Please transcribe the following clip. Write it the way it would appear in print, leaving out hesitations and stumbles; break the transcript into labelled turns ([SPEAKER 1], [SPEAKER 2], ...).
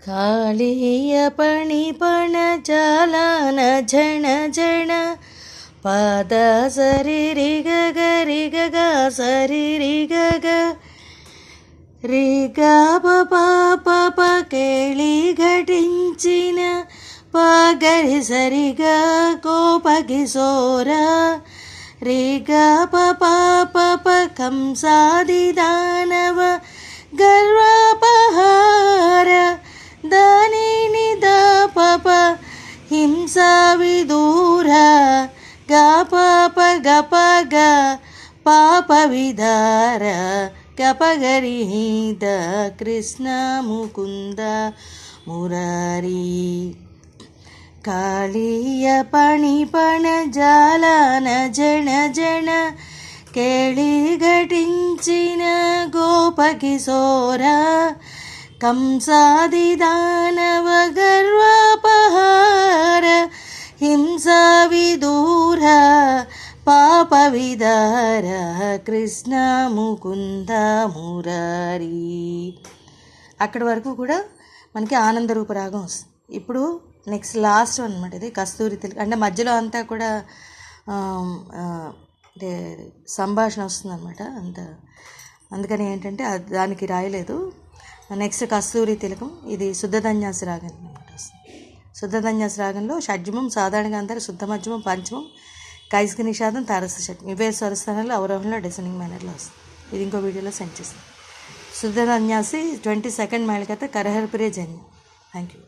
[SPEAKER 1] ಕಾಳಿಯ ಪಣಿಪಣ ಜಾಲಾನ ಝಣ ಝಣ ಪಾದ ಸರಿ ರಿ ಗರಿ ಗಗ ಸರಿ ರಿ ಗಗ ರಿ ಗ ಪ ಕೇಳಿ ಘಟಿಂಚಿನ ಪಗರಿ ಸರಿ ಗ ಕೋಪಗಿ ಸೋರ ರಿ ಗ ಪ ಕಂಸಾದಿ ದಾನವ ಗರ್ವಾಪಹಾರ ದಾನಿ ದ ಪಪ ಹಿಂಸಾ ವಿದೂರ ಗ ಪ ಗ ಪಾಪ ವಿದಾರ ಗಪಗರಿ ದ ಕೃಷ್ಣ ಮುಕುಂದ ಮುರಾರಿ ಕಾಳಿಯ ಪಣಿಪಣ ಜಾಲಾನ ಜಣ ಜಣ ಕೇಳಿ ಘಟಿಂಚಿನ ಗೋಪಕಿಶೋರ ಕಂಸಾದಿ ದಾನವ ಗರ್ವಾಪಹಾರ ಹಿಂಸಾ ವಿದೂರ ಪಾಪ ವಿದಾರ కృష్ణ ముకుంద మురారి. అక్కడి వరకు కూడా మనకి ఆనంద రూప రాగం వస్తుంది. ఇప్పుడు నెక్స్ట్ లాస్ట్ అనమాట ఇది కస్తూరి తిలకం. అంటే మధ్యలో అంతా కూడా అంటే సంభాషణ వస్తుంది అనమాట అందుకని ఏంటంటే దానికి రాయలేదు. నెక్స్ట్ కస్తూరి తిలకం, ఇది శుద్ధధన్యాసి రాగం అనమాట వస్తుంది. శుద్ధధన్యాసి రాగంలో షడ్జమం, సాధారణంగా అంటారు, శుద్ధ మధ్యమం, పంచమం, కైస్కి నిషాదం, తారస షట్మం, ఇవే స్వరస్థానాలు అవరోహణలో డిసెండింగ్ మేనర్లో వస్తుంది. ఇది ఇంకో వీడియోలో సెండ్ చేస్తాను. శుద్ధధన్యాసి 22nd మేళకత కరహర ప్రియ జన్య. Thank you.